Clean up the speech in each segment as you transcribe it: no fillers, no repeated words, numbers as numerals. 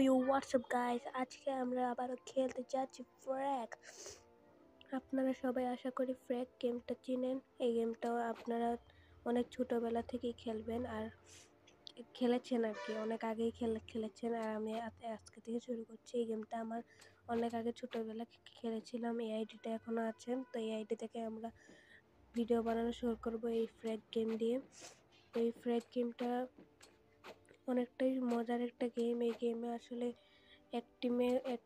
You WhatsApp guys, আজকে আমরা আবারও খেলতে যাচ্ছি ফ্র্যাগ। আপনারা সবাই আশা করি ফ্র্যাগ গেমটা চিনেন। এই গেমটাও আপনারা অনেক ছোটোবেলা থেকেই খেলবেন আর খেলেছেন আর কি, অনেক আগেই খেলেছেন। আর আমি আজকে থেকে শুরু করছি। এই গেমটা আমার অনেক আগে ছোটোবেলা খেলেছিলাম। এই আইডিটা এখনও আছেন, তো এই আইডি থেকে আমরা ভিডিও বানানো শুরু করবো এই ফ্র্যাগ গেম দিয়ে। তো এই ফ্র্যাগ গেমটা অনেকটাই মজার একটা গেম। এই গেমে আসলে এক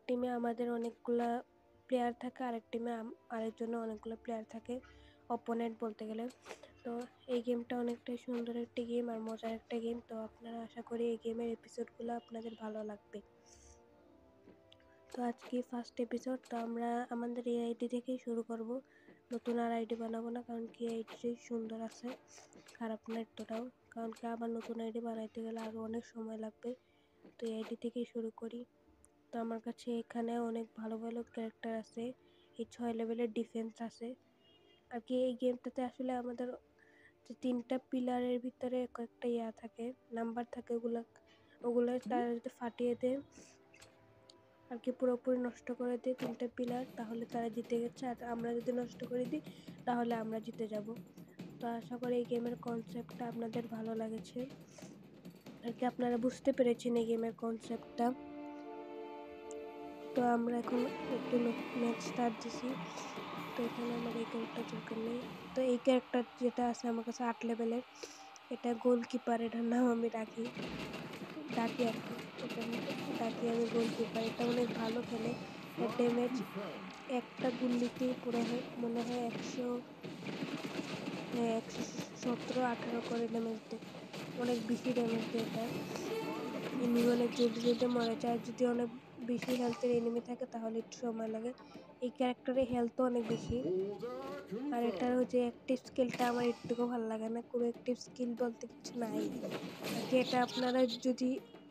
টিমে আমাদের অনেকগুলা প্লেয়ার থাকে, আরেকজনে অনেকগুলো প্লেয়ার থাকে, অপোনেন্ট বলতে গেলে। তো এই গেমটা অনেকটাই সুন্দর একটা গেম আর মজার একটা গেম। তো আপনারা আশা করি এই গেমের এপিসোডগুলো আপনাদের ভালো লাগবে। তো আজকে ফার্স্ট এপিসোড। তো আমরা আমাদের এই আইডি থেকেই শুরু করব, নতুন আর আইডি বানাবো না, কারণ কি আইডিটাই সুন্দর আছে, খারাপ না এতটাও। কারণ কি আবার নতুন আইডি বানাইতে গেলে আরও অনেক সময় লাগবে। তো এই আইডি থেকেই শুরু করি। তো আমার কাছে এখানে অনেক ভালো ভালো ক্যারেক্টার আছে, এই 6 লেভেলের ডিফেন্স আছে আর কি। এই গেমটাতে আসলে আমাদের যে 3টা পিলারের ভিতরে কয়েকটা থাকে, নাম্বার থাকে, ওগুলো তারা যদি ফাটিয়ে দেয় আর কি, পুরোপুরি নষ্ট করে দেয় 3টা পিলার, তাহলে তারা জিতে গেছে। আর আমরা যদি নষ্ট করে দিই তাহলে আমরা জিতে যাব। তো আশা করি এই গেমের কনসেপ্টটা আপনাদের ভালো লাগেছে আর কি, আপনারা বুঝতে পেরেছেন এই গেমের কনসেপ্টটা। তো আমরা এখন একটু ম্যাচ স্টার্ট দিছি। তো এখানে আমার এই ক্যারেক্টার দরকার নেই। তো এই ক্যারেক্টার যেটা আছে আমার কাছে 8 লেভেলের, এটা গোলকিপার, এটার নাম আমি ডাকি আর কি, ডাকি আমি গোলকিপার। এটা অনেক ভালো খেলে। এর ড্যামেজ একটা গুল্লিতেই পুরো মনে হয় 117-18 করে ড্যামেজ দেয়, অনেক বেশি ড্যামেজ দেয় এটা। এনিমি অনেক জলদি জলদি মরে যায়। যদি অনেক বেশি হেলথের এনিমি থাকে তাহলে একটু সময় লাগে। এই ক্যারেক্টারের হেলথও অনেক বেশি। আর এটার যে অ্যাক্টিভ স্কিলটা আমার একটুকু ভালো লাগে না, কোনো অ্যাক্টিভ স্কিল বলতে কিছু নাই আর কি। এটা আপনারা যদি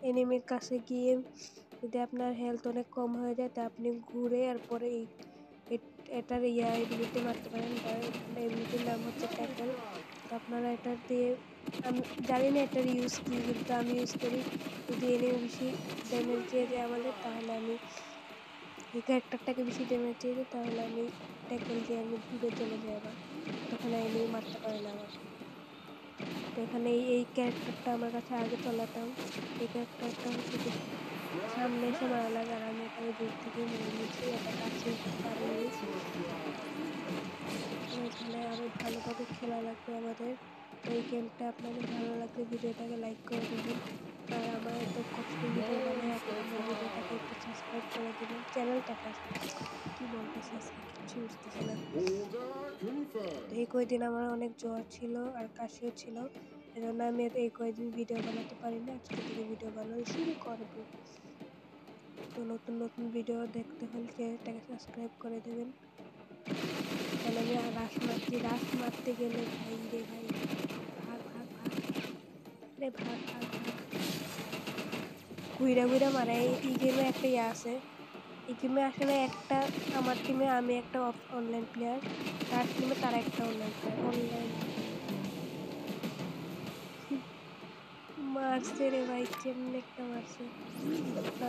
এনিমির কাছে গিয়ে যদি আপনার হেলথ অনেক কম হয়ে যায়, তা আপনি ঘুরে আর পরে এটার এবিলিটি মারতে পারেন। এবিলিটির নাম হচ্ছে ট্যাকল। তো আপনারা এটা দিয়ে, আমি জানি না এটার ইউজ কী, কিন্তু আমি ইউজ করি। যদি এনিমি বেশি ড্যামেজ দিয়ে যায় আমাদের, তাহলে আমি এই ক্যারেক্টারটাকে বেশি ড্যামেজ দিয়ে দিই, তাহলে আমি ট্যাকল দিয়ে আমি দূরে চলে যাই, আবার তখন এনিমি মারতে পারে না আমাকে। তো এখানে এই ক্যারেক্টারটা আমার কাছে আগে চালাতাম। এই ক্যারেক্টারটা হচ্ছে কি সামনে এসে মারা লাগে, আর আমি এটাকে দূর থেকে মেরে নিয়েছি, এটা কাছে পারিনি। তো এখানে আরও ভালোভাবে খেলা লাগবে আমাদের। তো এই গেমটা আপনাদের ভালো লাগলে ভিডিওটাকে লাইক করে দেবেন, আর আমার এত কষ্ট ভিডিও বানাই আমার ভিডিওটাকে একটু সাবস্ক্রাইব করে দেবেন, চ্যানেলটাকে। কি বলতেছে আজকে কিচ্ছু বুঝতেছি না। এই কয়দিন আমার অনেক জ্বর ছিল আর কাশিও ছিল, এজন্য আমি এই কয়দিন ভিডিও বানাতে পারিনি। আজকে থেকে ভিডিও বানানো শুরু করবো। তো নতুন নতুন ভিডিও দেখতে হলে চ্যানেলটাকে সাবস্ক্রাইব করে দেবেন। তাহলে আমি রাশ মারতে গেলে ভাই রে ভাই, ভাগ ভাগ ভাগ রে, ভাগ ভাগ ভাগ, ঘুইরা ঘুইরা মারে। এই গেমে একটা আছে, এই গেমে আসলে একটা আমার টিমে আমি একটা অনলাইন প্লেয়ার, তার টিমে তারা একটা অনলাইন প্লেয়ার। মারছে রে ভাই, কেমনে একটা মারছে।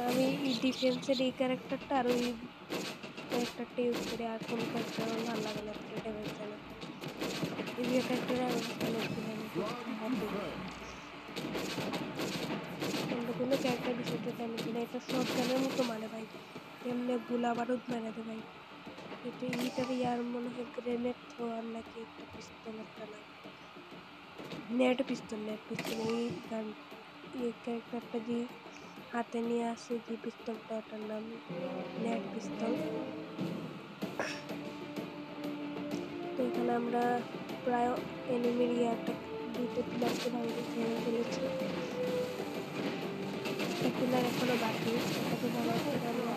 আমি এই ডিফেন্সের এই ক্যারেক্টারটা আর ওই ক্যারেক্টারটা ইউজ করি, আর কোনো ক্যারেক্টার আমার ভালো লাগে না, এতটা ড্যামেজ দেয় না। এই ক্যারেক্টারে আমার কাছে অনেক ড্যামেজ হবে, অন্য কোনো ক্যারেক্টার বেশি একটা ড্যামেজ দেয় না। এটা শর্ট গানের মতো মারে ভাই, কেমনে গোলা বারুদ মেরে দেয় ভাই। এইটার ইয়ার মনে হয় গ্রেনেড থ্রোয়ার নাকি একটা পিস্তল, একটা নাম, নেট পিস্তল। এই ক্যারেক্টারটা যে হাতে নিয়ে আসে যে পিস্তলটা, ওটার নাম নেট পিস্তল। তো এখানে আমরা প্রায় এনিমির ইয়ারটা 2টা পিলারকে ভেঙে ফেলেছি, একটা পিলার এখনো বাকি, ওটাকে ভাঙার পরে আমরা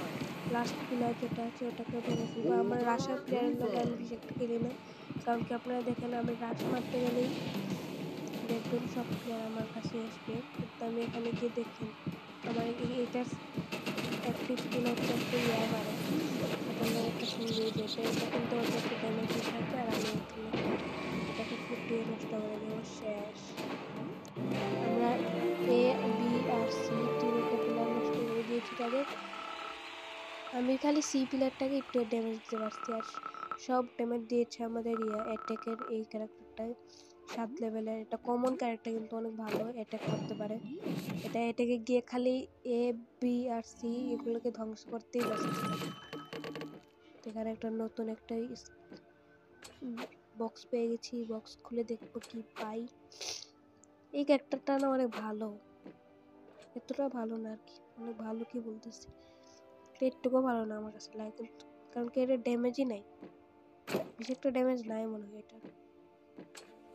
লাস্ট পিলার যেটা আছে ওটাকে ভেঙে ফেলবো। আমার রাশার প্লেয়ারের লগে আমি বেশি একটা খেলি না, কারণ কি আপনারা দেখেন আমি রাশ মারতে গেলেই দেখবেন সব প্লেয়ার আমার কাছে আসবে। কিন্তু আমি এখানে গিয়ে দেখেন আমার এটার অ্যাক্টিভ স্কিল হচ্ছে একটা মারে, এটার নাম একটা ফুলিয়ে যেতে, এটা কিন্তু অল্প একটু ড্যামেজ থাকে, আর আমি এখানে এটাকে ফুটিয়ে নষ্ট করে দেবো শেষ। আমরা A, B আর C 3টা প্লেয়ার নষ্ট করে দিয়েছি, আমি খালি সি প্লেয়ারটাকে একটু ড্যামেজ দিতে পারছি, আর সব ড্যামেজ দিয়েছে আমাদের অ্যাটাকের এই ক্যারেক্টারটায় 7 লেভেলের। এটা কমন ক্যারেক্টার, কিন্তু অনেক ভালো অ্যাটাক করতে পারে। এটা অ্যাটাকে গিয়ে খালি এ বি আর সি এগুলোকে ধ্বংস করতেই ব্যস্ত। এখানে একটা নতুন একটা বক্স পেয়ে গেছি, বক্স খুলে দেখবো কি পাই। এই ক্যারেক্টারটা না অনেক ভালো, এতটা ভালো না আর কি, অনেক ভালো কি বলতেছি, একটুকু ভালো না আমার কাছে লাগে, কারণ কি এটা ড্যামেজই নাই, বেশি একটা ড্যামেজ নাই মনে হয় এটা।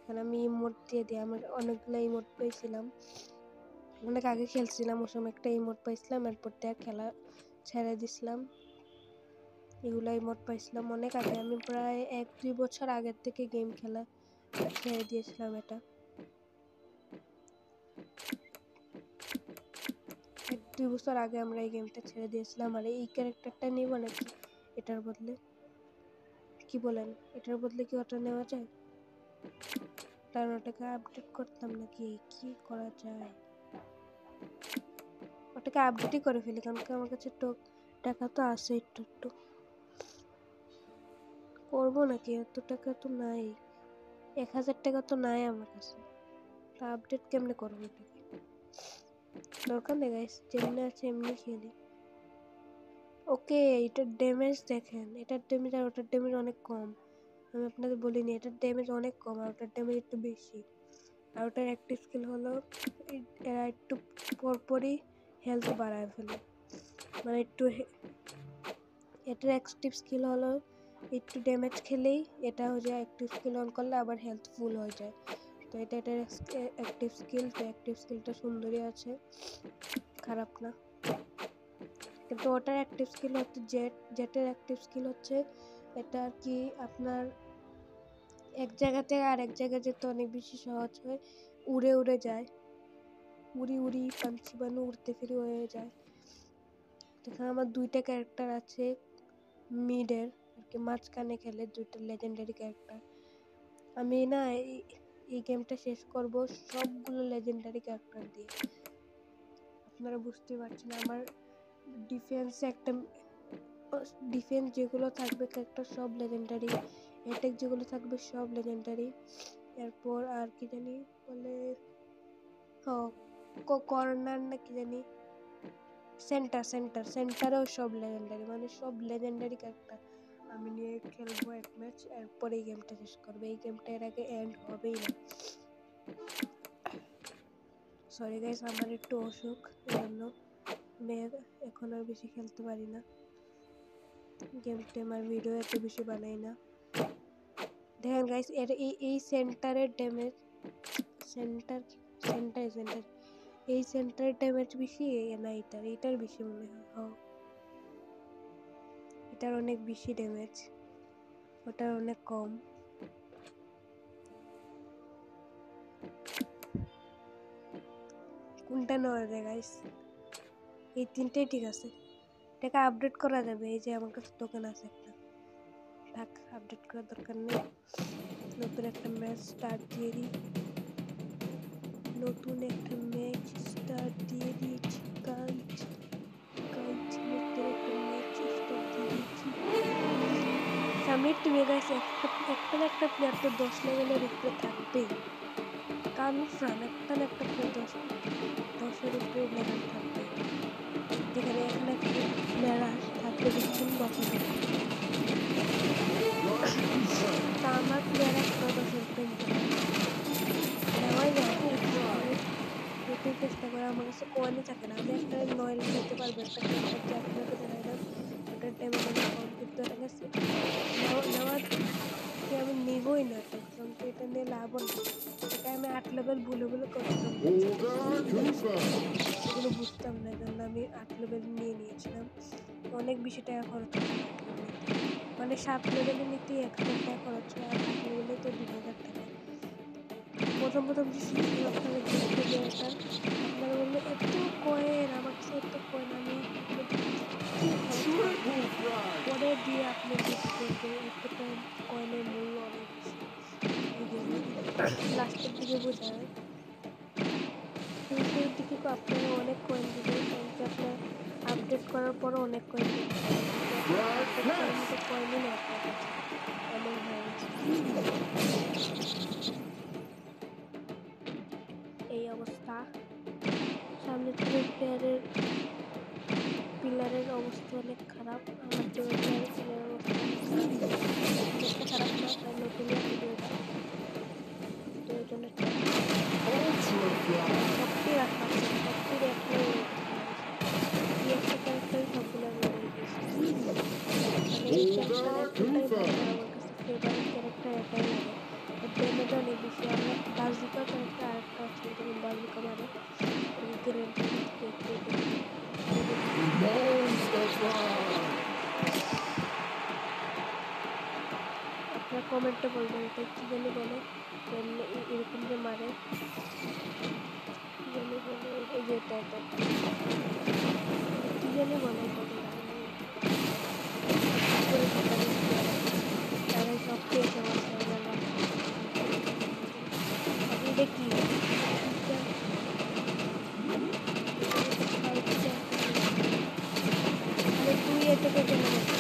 কারণ আমি ইমোট দিয়ে দিই, আমার অনেকগুলো ইমোট পেয়েছিলাম, অনেক আগে খেলছিলাম ওই সময় একটা ইমোট পাইছিলাম, এরপর থেকে খেলা ছেড়ে দিছিলাম। এগুলো ইমোট পাইছিলাম অনেক আগে, আমি প্রায় 1-2 বছর আগের থেকে গেম খেলা ছেড়ে দিয়েছিলাম। এটা 1-2 বছর আগে আমরা এই গেমটা ছেড়ে দিয়েছিলাম। আর এই ক্যারেক্টারটা নিব নাকি এটার বদলে, কি বলেন? এটার বদলে কি ওটা নেওয়া যায়? কারণ ওটাকে আপডেট করতাম নাকি, কি করা যায়? ওটাকে আপডেটই করে ফেলি, কারণ কি আমার কাছে টাকা তো আছে, একটু একটু করবো নাকি, এত টাকা তো নাই, 1000 টাকা তো নাই আমার কাছে, তা আপডেট কেমনে করবো এটাকে? দরকার নেই গাইস, যেমনি আছে এমনি খেলি। ওকে, এটার ড্যামেজ দেখেন, এটার ড্যামেজ আর ওটার ড্যামেজ অনেক কম। আমি আপনাদের বলিনি, এটার ড্যামেজ অনেক কম আর ওটার ড্যামেজ একটু বেশি। আর ওটার অ্যাক্টিভ স্কিল হলো এরা একটু পরপরই হেলথ বাড়ায় ফেলে, মানে একটু এটার অ্যাক্টিভ স্কিল হলো একটু ড্যামেজ খেলেই এটা হয়ে যায়, অ্যাক্টিভ স্কিল অন করলে আবার হেলথ ফুল হয়ে যায়। তো এটা এটার অ্যাক্টিভ স্কিল, তো অ্যাক্টিভ স্কিলটা সুন্দরই আছে, খারাপ না। কিন্তু ওটার অ্যাক্টিভ স্কিল হচ্ছে জেটের অ্যাক্টিভ স্কিল হচ্ছে এটা আর কি, আপনার এক জায়গা থেকে আরেক জায়গায় যেতে অনেক বেশি সহজ হয়, উড়ে উড়ে যায়, উড়ি পাঞ্চি বানু উড়তে ফিরে হয়ে যায়। এখানে আমার 2টা ক্যারেক্টার আছে মিডের আর কি, মাঝখানে খেলে 2টা লেজেন্ডারি ক্যারেক্টার। আমি না এই গেমটা শেষ করব সবগুলো লেজেন্ডারি ক্যারেক্টার দিয়ে। আপনারা বুঝতে পারছেন, আমার ডিফেন্স যেগুলো থাকবে ক্যারেক্টার সব লেজেন্ডারি, অ্যাটাক যেগুলো থাকবে সব লেজেন্ডারি। এরপর আর কি জানি বলে, কর্নার না কি জানি, সেন্টারেও সব লেজেন্ডারি, মানে সব লেজেন্ডারি ক্যারেক্টার আমি নিয়ে খেলবো এক ম্যাচ, এরপর এই গেমটা শেষ করবো। এই গেমটা এর আগে এন্ড হবেই না। সরি গাইস, আমার একটু অসুখ, এজন্য আমি এখন আর বেশি খেলতে পারি না, গেম টেম আর ভিডিও এত বেশি বানাই না। দেখেন গাইস, এর এই সেন্টারের ড্যামেজ, সেন্টার এই সেন্টারের ড্যামেজ বেশি না এটার বেশি মনে হয়, এটার অনেক বেশি ড্যামেজ, ওটার অনেক কম। কোনটা নেওয়া যায় গাইস? এই 3টাই ঠিক আছে, এটাকে আপডেট করা যাবে। এই যে আমার কাছে টোকেন আছে একটা, থাক, আপডেট করার দরকার নেই। নতুন একটা ম্যাচ স্টার্ট দিয়ে দিয়েছি গাইজ, নতুন একটা ম্যাচ স্টার্ট দিয়ে দিয়েছি। সামনের টিমে গাইস একটা না একটা প্লেয়ার তো 10 লেভেলের উপরে থাকবেই, কনফার্ম একটা না একটা প্লেয়ার 10-এর উপরে লেভেল থাকবে। যেখানে এখানে প্লেয়ার থাকবে দেখছেন 10-এর উপরে, তা আমার প্লেয়ার একটা 10-এর উপরে নেওয়াই যায়, একটু চেষ্টা করে। আমার কাছে কয়েনই থাকে না, আমি একটা 9 নিতে পারবো, একটা ক্যারেক্টার যে আপনাকে দেখাইলাম ওটার ড্যামেজ অনেক কম, কিন্তু এটা কাছে নেওয়ার কি আমি নিবই না তো, কারণ কি এটা নিয়ে লাভও না। এটা আমি 8 লেভেল ভুলে করছিলাম, এগুলো বুঝতাম না, জন্য আমি 8 লেভেল নিয়েছিলাম। অনেক বেশি টাকা খরচ হয়, মানে 7 লেভেলে নিতেই 1000 টাকা খরচ হয়, আর 8 লেভেলে তো 2000 টাকা। প্রথম যে শিখছিলাম আপনারা দেখতে যে এটা, আপনারা বললো এত কয়েন, আমার কাছে এত কয়েন, আমি পরে দিয়ে আপনি বুঝবেন যে এতটা কয়েনের মূল্য অনেক বেশি এই গেমে। লাস্টের দিকে বোঝা যায়, শুরুর দিকে আপনারা অনেক কয়েন দিবেন, কারণ কি আপনার আপডেট করার পরও অনেক কয়েন আপডেট করার মতো কয়েনই নেই আপনার কাছে, এমন হয়ে গেছে। এই অবস্থা। সামনের টিমের প্লেয়ারের পিলারের অবস্থা অনেক খারাপ, আমার টিমের পিলারের অবস্থা অনেক খারাপ, অনেকটা খারাপ না, তাই নতুন ভিডিওটা তো এই জন্য সবটি রাখা আছে, সবটির একটা একটা ক্যারেক্টারই সবগুলো আমি নিয়ে গেছি, মানে এই ক্যারেক্টার একটাই আমার কাছে ফেভারিট ক্যারেক্টার এটাই লাগে, ড্যামেজও অনেক বেশি। আমরা বাজুকা ক্যারেক্টার আরেকটা আছে যেমন বাজুকা মারে গ্রেনেড আপনারা কমেন্টে বলবেন এটা কি জানি বলে, এরকম যে মারে কি জানি বলে, এই যে এটা কি জানি বলে তারা সব পেয়েছে আপনি দেখি তুই এ থেকে চলে গেছে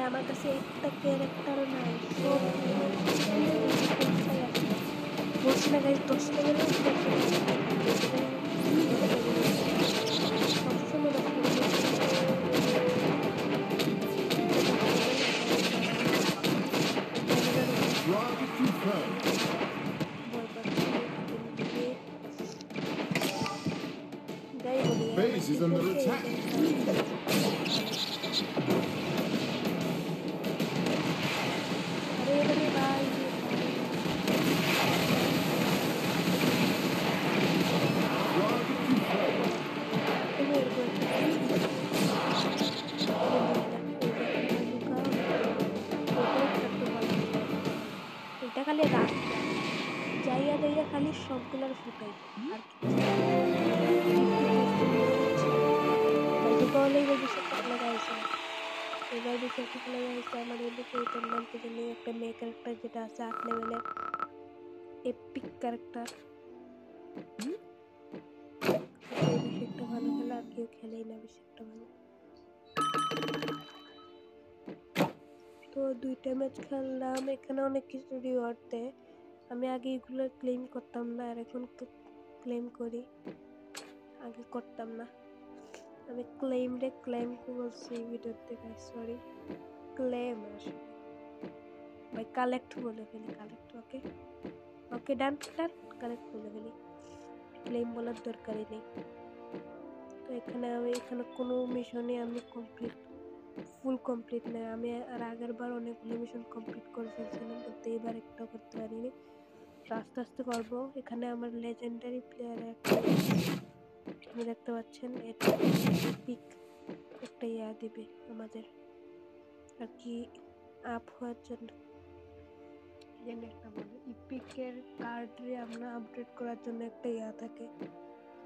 আমার কাছে একটা ক্যারেক্টারও নাই, সব বলছি না গাইজ 10 লেভেলের সবসময় Base is under attack. এটা খালি রাত যাইয়া যাইয়া খালি সবগুলার ফুটাই আর হলেই ভবিষ্যৎটা লাগাইছে, এবার বিষয়টা লাগাইছে আমার মধ্যে চৈতন্য নাম থেকে নিয়ে একটা মেয়ে ক্যারেক্টার যেটা আছে 8 লেভেলের এপিক ক্যারেক্টার, বেশি একটা ভালো খেলা আর কেউ খেলেই না বেশি একটা ভালো। তো 2টা ম্যাচ খেললাম, এখানে অনেক কিছু রিওয়ার্ড দেয়, আমি আগে এগুলো ক্লেম করতাম না আর এখন ক্লেম করি, আগে করতাম না। আমি ক্লেম বলছি ভিডিওতে গাইস, সরি ক্লেম আসলে ভাই কালেক্ট বলে ফেলি, কালেক্ট ওকে ওকে ডান কালেক্ট বলে ফেলি, ক্লেম বলার দরকারই নেই। তো এখানে কোনো মিশনই আমি ফুল কমপ্লিট না, আমি আর আগের বার অনেকগুলো মিশন কমপ্লিট করে ফেলছিলাম কিন্তু এইবার একটাও করতে পারিনি, আস্তে আস্তে করবো। এখানে আমার লেজেন্ডারি প্লেয়ার আপনি দেখতে পাচ্ছেন, এটা পিক একটা ইয়া দিবে আমাদের আর কি আপ হওয়ার জন্য, একটা বলে ইপিকের কার্ডে আমরা আপডেট করার জন্য একটা ইয়া থাকে,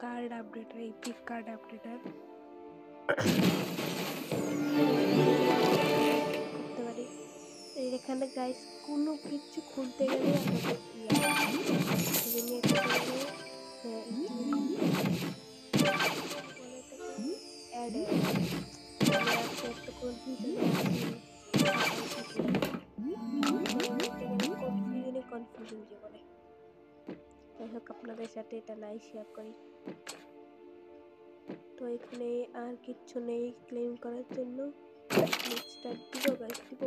card updater, epic card updater করতে পারি। এখানে গাইস কোনো কিছু খুলতে গেলে আমাদের কনফিউশন জীবনে, যাই হোক আপনাদের সাথে এটা নাই শেয়ার করি। তো এখানে আর কিচ্ছু নেই ক্লেম করার জন্য, দিব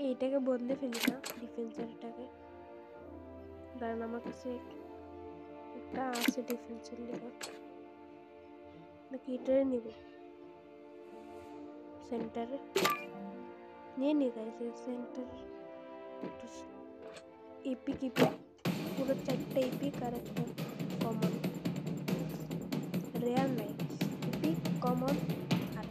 এইটাকে বদলে ফেলি না ডিফেন্সারটাকে, কারণ আমার কাছে একটা আছে ডিফেন্সের লিভার, নাকি এটারে নিব সেন্টারে নিয়ে নি গাইছে সেন্টার ইপিক পুরো 4টা ইপিক আর একটা কমন, রেয়ার নাই ইপিক কমন আর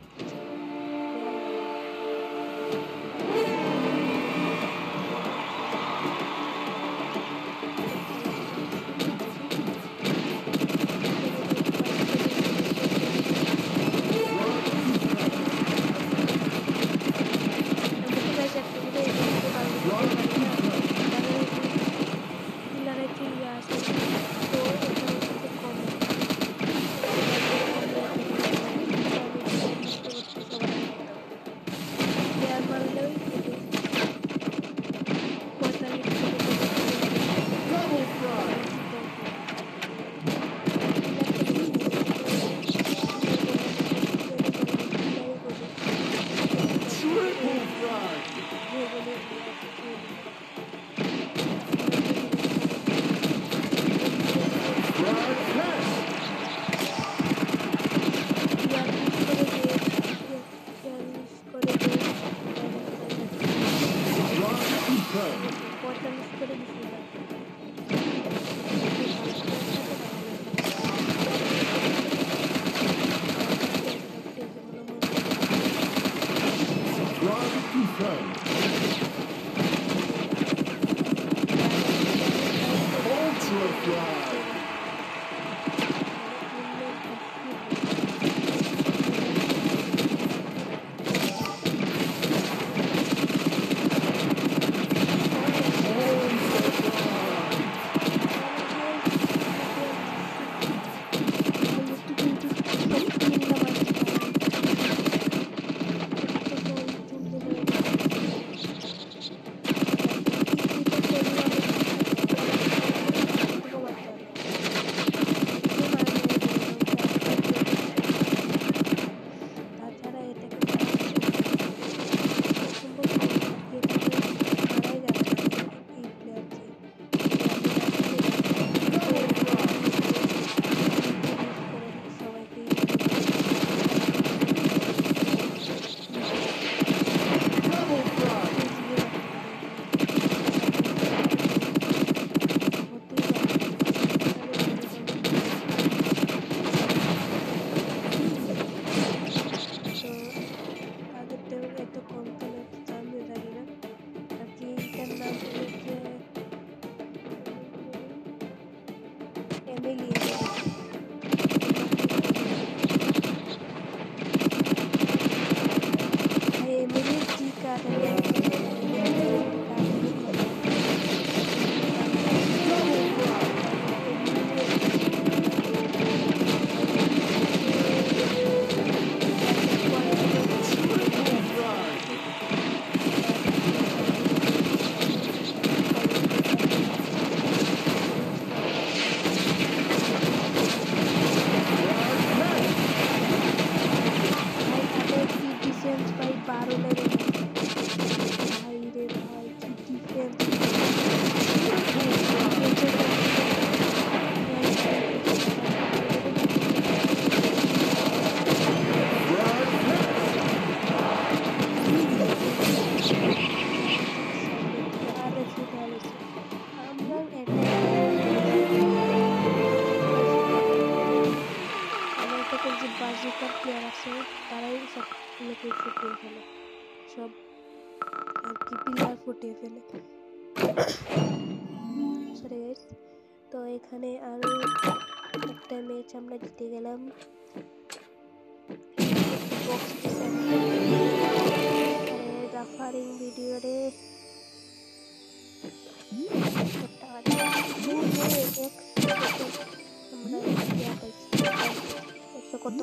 আছে তারাই সবগুলোকে ফুটিয়ে ফেলে, সব আর কি পিলার ফুটিয়ে ফেলে। সরি গাইস, তো এখানে আরো একটা ম্যাচ আমরা জিতে গেলাম। গাফারিং ভিডিও রে আমরা ইয়া পাইছি 100 কত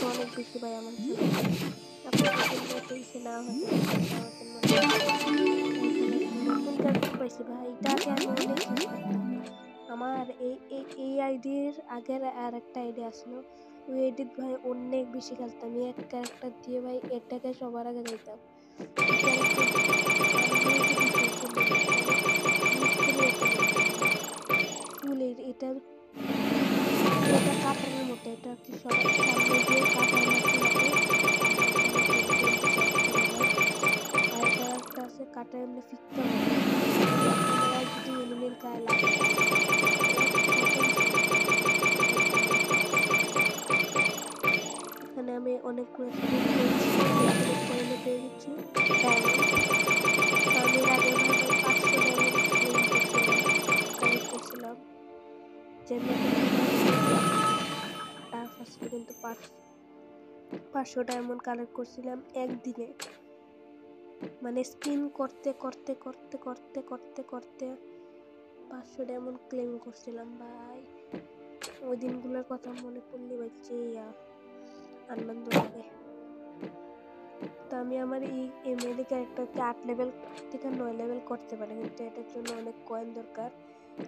অনেক বেশি ভাই আমার জন্য। আপনাদের জন্য এত বেশি না হতে নতুন ক্যারেক্টার পাইছি ভাই, এটা আগে আমি অনেক ইউজ করতাম। আমার এই আইডির আগের আর একটা আইডি আসলো, ওই আইডি ভাই অনেক বেশি খেলতাম। এই এক ক্যারেক্টার দিয়ে ভাই এটাকে সবার আগে যাইতাম। এটা কাটারের মতো, এটা কি সবার সামনে দিয়ে কাটার মতো লাগে। আর এটা একটা আছে কাটার এমনি ফিকতে যদি এনিমির গায়ে লাগে। এখানে আমি অনেকগুলো পেয়ে গেছি। আমি আগের ভাবে 500 করছিলাম কিন্তু 500 ডায়মন্ড কালেক্ট করছিলাম একদিনে, মানে স্পিন করতে করতে করতে করতে করতে করতে 500 ডায়মন্ড ক্লেম করছিলাম ভাই। ওই দিনগুলোর কথা মনে পড়লে বাচ্চে আনন্দ লাগে। তো আমি আমার এই এমএলএ ক্যারেক্টারকে 8 লেভেল থেকে 9 লেভেল করতে পারি, কিন্তু এটার জন্য অনেক কয়েন দরকার,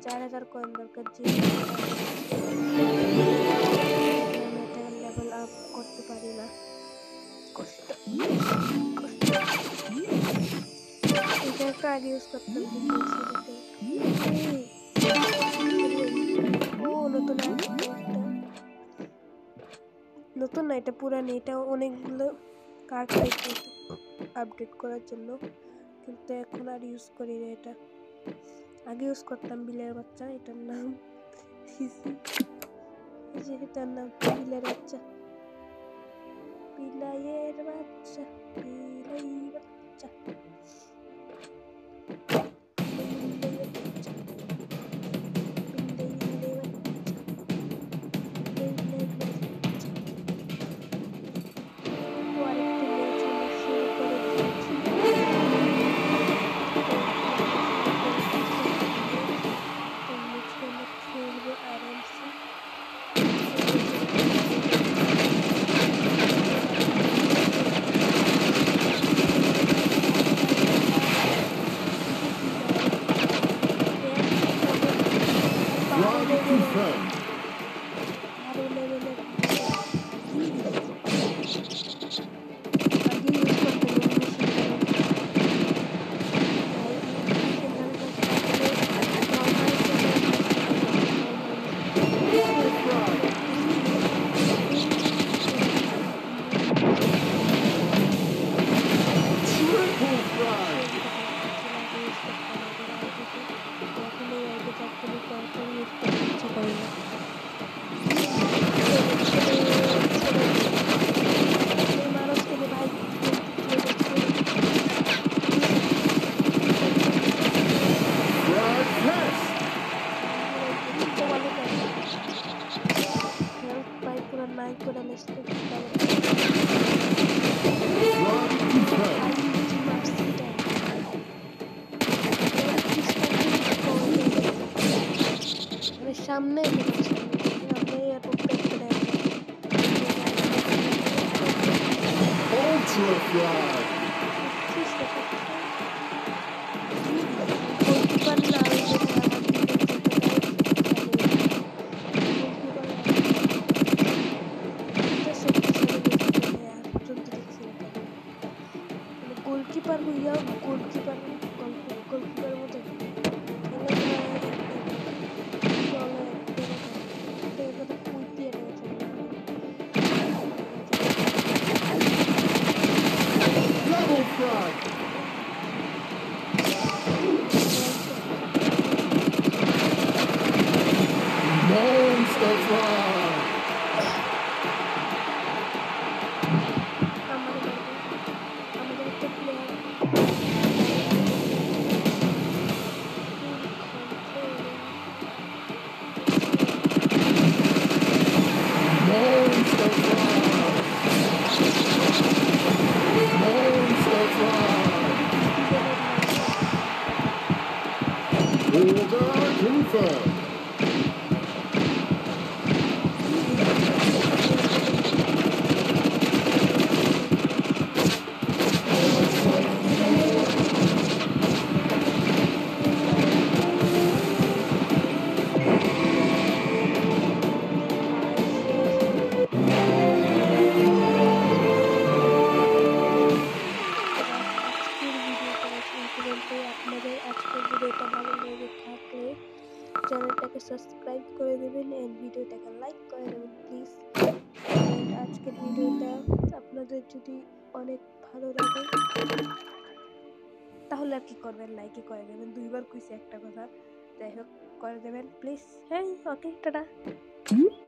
4000 কয়েন দরকার। যে লেভেল আপ করতে পারি না, কষ্ট। এই ক্যারেক্টার আগে ইউজ করতাম নতুন না, এটা পুরানি। এটা অনেকগুলো কার্ড আপডেট করার জন্য, কিন্তু এখন আর ইউজ করি না। এটা আগে ইউজ করতাম বিলের বাচ্চা, এটার নাম এটার নাম বিলের বাচ্চা, বিলাইয়ের বাচ্চা, বিলাই বাচ্চা। সামনে গোলকিপার হইয়া গোলকিপার মতো Confirmed. আপনাদের আজকের ভিডিওটা ভালো লেগে থাকলে চ্যানেলটাকে সাবস্ক্রাইব করে দেবেন এন্ড ভিডিওটাকে লাইক করে দেবেন প্লিজ। আজকের ভিডিওটা আপনাদের যদি অনেক ভালো লাগে তাহলে আর কি করবেন, লাইকই করে দেবেন। দুইবার কইছি একটা কথা, যাই হোক করে দেবেন প্লিজ। হ্যাঁ, ওকে, টাটা।